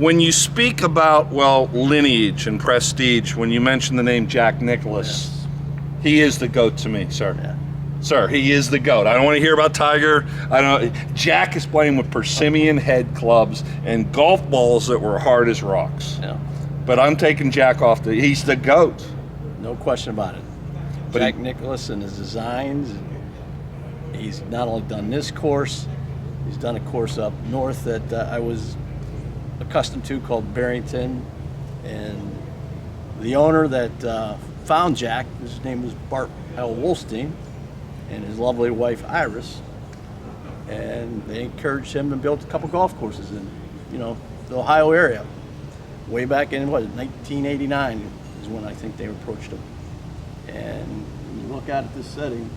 When you speak about, well, lineage and prestige, when you mention the name Jack Nicklaus, he is the GOAT to me, sir. Yeah. Sir, he is the GOAT. I don't want to hear about Tiger. I don't. Jack is playing with persimmon head clubs and golf balls that were hard as rocks. Yeah. But I'm taking Jack off he's the GOAT. No question about it. But Jack Nicklaus and his designs. He's not only done this course, he's done a course up north that I was accustomed to called Barrington. And the owner that found Jack, his name was Bart L. Wolstein, and his lovely wife Iris, and they encouraged him to build a couple golf courses in, the Ohio area. Way back in 1989 is when I think they approached him. And when you look at it, this setting,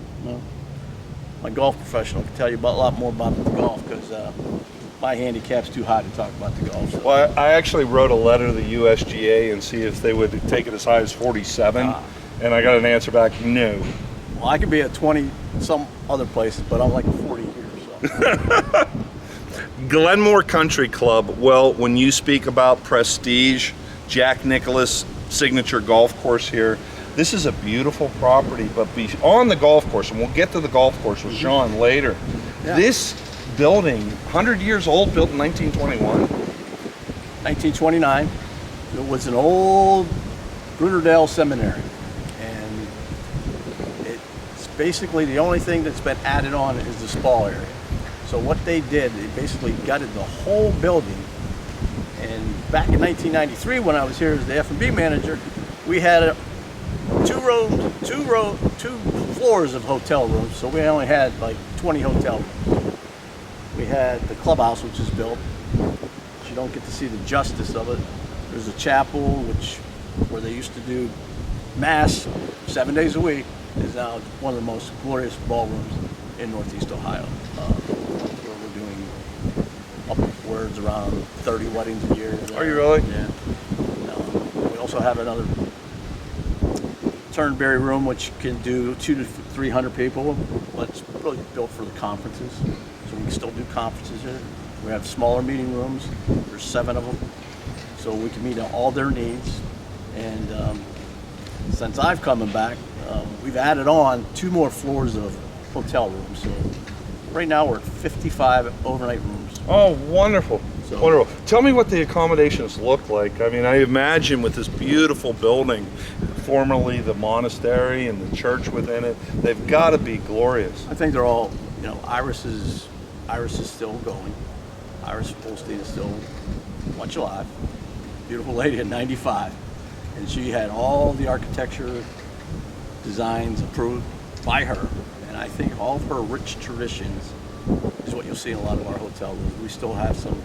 my golf professional can tell you a lot more about the golf because my handicap's too high to talk about the golf. So. Well, I actually wrote a letter to the USGA and see if they would take it as high as 47, and I got an answer back, no. Well, I could be at 20 some other places, but I'm like 40 here. So. Glenmoor Country Club, well, when you speak about prestige, Jack Nicklaus signature golf course here, this is a beautiful property, but on the golf course, and we'll get to the golf course with Sean later, this building, 100 years old, built in 1921. 1929. It was an old Brunerdale seminary. And it's basically the only thing that's been added on is the spa area. So what they did, they basically gutted the whole building. And back in 1993, when I was here as the F&B manager, we had two floors of hotel rooms. So we only had like 20 hotel rooms. We had the clubhouse, which is built. But you don't get to see the justice of it. There's a chapel, where they used to do mass 7 days a week, is now one of the most glorious ballrooms in Northeast Ohio. Where we're doing upwards around 30 weddings a year. Are you really? Yeah. We also have another Turnberry room, which can do 200 to 300 people. But it's really built for the conferences, so we can still do conferences here. We have smaller meeting rooms. There's 7 of them, so we can meet all their needs. And since I've come back, we've added on 2 more floors of hotel rooms. So right now we're at 55 overnight rooms. Oh, wonderful. Wonderful. Tell me what the accommodations look like. I mean, I imagine with this beautiful building, formerly the monastery and the church within it, they've got to be glorious. I think they're all, Iris is still going. Iris Wolstein is still much alive. Beautiful lady at 95. And she had all the architecture designs approved by her. And I think all of her rich traditions is what you'll see in a lot of our hotel rooms. We still have some,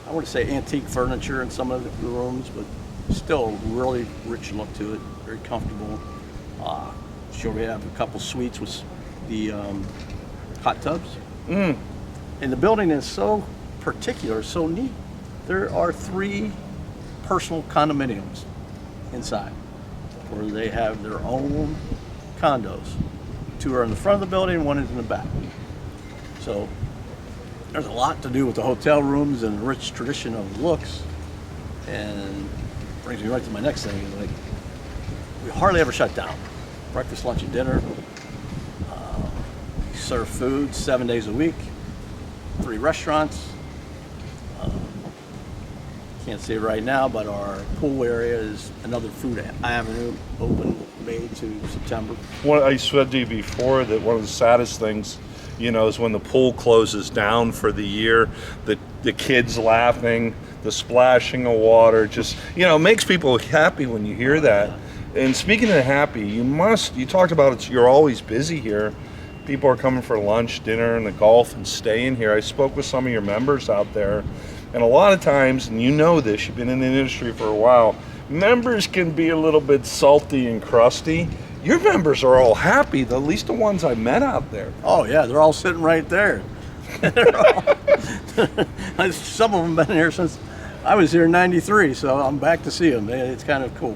I want to say antique furniture in some of the rooms, but still really rich look to it, very comfortable. Sure, we have a couple suites with the hot tubs. And the building is so particular, so neat. There are 3 personal condominiums inside where they have their own condos. 2 are in the front of the building, 1 is in the back. So there's a lot to do with the hotel rooms and the rich tradition of looks. And brings me right to my next thing. Is like, we hardly ever shut down. Breakfast, lunch, and dinner. We serve food 7 days a week. 3 restaurants. Can't see it right now, but our pool area is another food avenue, open May to September. I said to you before that one of the saddest things, is when the pool closes down for the year, the kids laughing, the splashing of water, just, makes people happy when you hear that. And speaking of happy, you talked about it, you're always busy here. People are coming for lunch, dinner, and the golf and staying here. I spoke with some of your members out there, and a lot of times, and you know this, you've been in the industry for a while, members can be a little bit salty and crusty. Your members are all happy, at least the ones I met out there. Oh yeah, they're all sitting right there. Some of them have been here since I was here in '93, so I'm back to see them. It's kind of cool.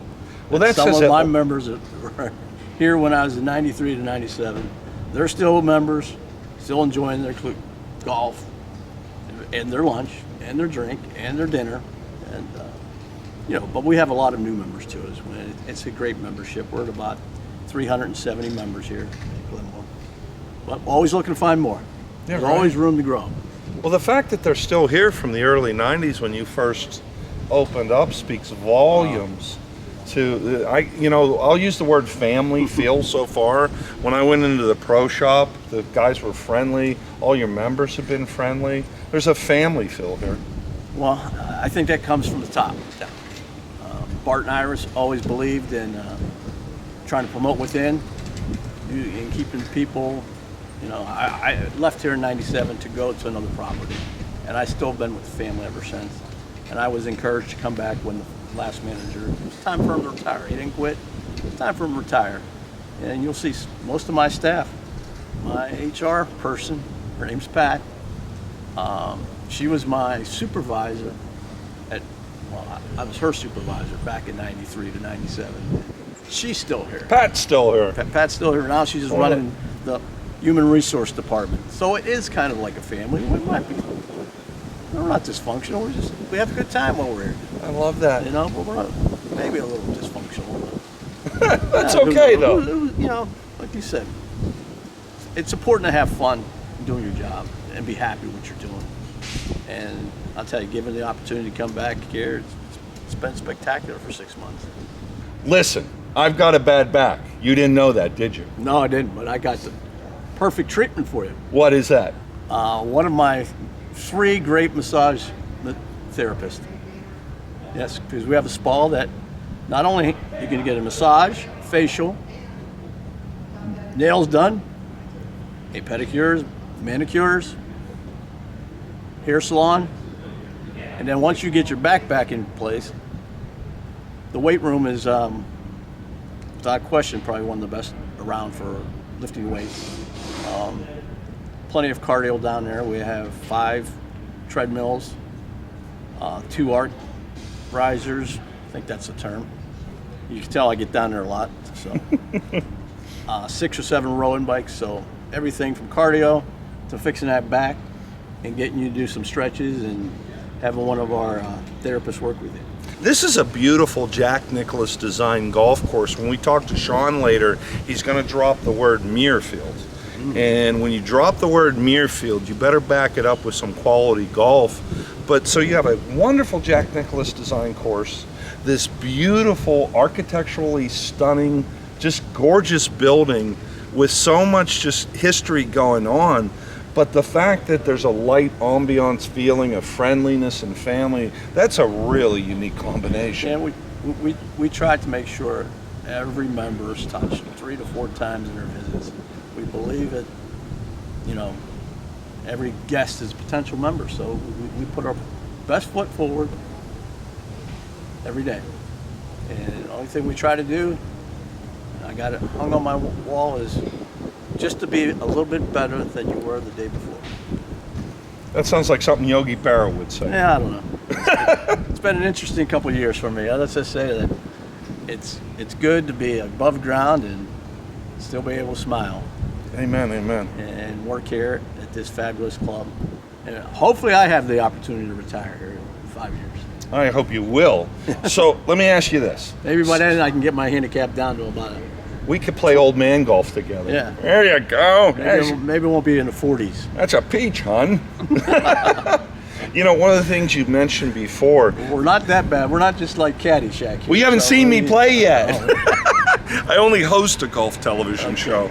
Well, that's some of my members that were here when I was in '93 to '97. They're still members, still enjoying their golf and their lunch. and their drink and their dinner, and but we have a lot of new members too. It's a great membership. We're at about 370 members here at Glenmoor, but always looking to find more. Yeah, There's right. always room to grow. Well, the fact that they're still here from the early 90s when you first opened up speaks volumes to, I'll use the word family feel so far. When I went into the pro shop, the guys were friendly. All your members have been friendly. There's a family feel here. Well, I think that comes from the top down. Bart and Iris always believed in trying to promote within and keeping people. I left here in '97 to go to another property, and I still been with the family ever since. And I was encouraged to come back when the last manager, it was time for him to retire. He didn't quit. It was time for him to retire. And you'll see most of my staff, my HR person, her name's Pat. She was my supervisor I was her supervisor back in '93 to '97. She's still here. Pat's still here. Pat's still here now. She's just running the human resource department. So it is kind of like a family. We're not dysfunctional. We have a good time while we're here. I love that. But we're not, maybe a little dysfunctional. That's okay though. Like you said, it's important to have fun doing your job and be happy with what you're doing. And I'll tell you, given the opportunity to come back here, it's been spectacular for 6 months. Listen, I've got a bad back. You didn't know that, did you? No, I didn't, but I got the perfect treatment for you. What is that? One of my 3 great massage therapists. Yes, because we have a spa that not only you can get a massage, facial, nails done, pedicures, manicures, hair salon, and then once you get your back in place, the weight room is, without question, probably one of the best around for lifting weights. Plenty of cardio down there. We have 5 treadmills, 2 arc risers. I think that's the term. You can tell I get down there a lot. So 6 or 7 rowing bikes. So everything from cardio to fixing that back and getting you to do some stretches and having one of our therapists work with you. This is a beautiful Jack Nicklaus designed golf course. When we talk to Sean later, he's going to drop the word Muirfield. And when you drop the word Muirfield, you better back it up with some quality golf. But so you have a wonderful Jack Nicklaus design course, this beautiful, architecturally stunning, just gorgeous building with so much just history going on. But the fact that there's a light ambiance feeling of friendliness and family, that's a really unique combination. And we tried to make sure every member is touched 3 to 4 times in their visits. We believe that, every guest is a potential member, so we put our best foot forward every day. And the only thing we try to do, I got it hung on my wall, is just to be a little bit better than you were the day before. That sounds like something Yogi Berra would say. Yeah, I don't know. It's been an interesting couple of years for me. Let's just say that it's good to be above ground and still be able to smile. Amen, amen. And work here at this fabulous club. And hopefully I have the opportunity to retire here in 5 years. I hope you will. So let me ask you this. Maybe by then I can get my handicap down to about We could play old man golf together. Yeah. There you go. maybe it won't be in the 40s. That's a peach, hon. One of the things you mentioned before. We're not that bad. We're not just like Caddyshack here. Well, you haven't seen me play yet. I only host a golf television show.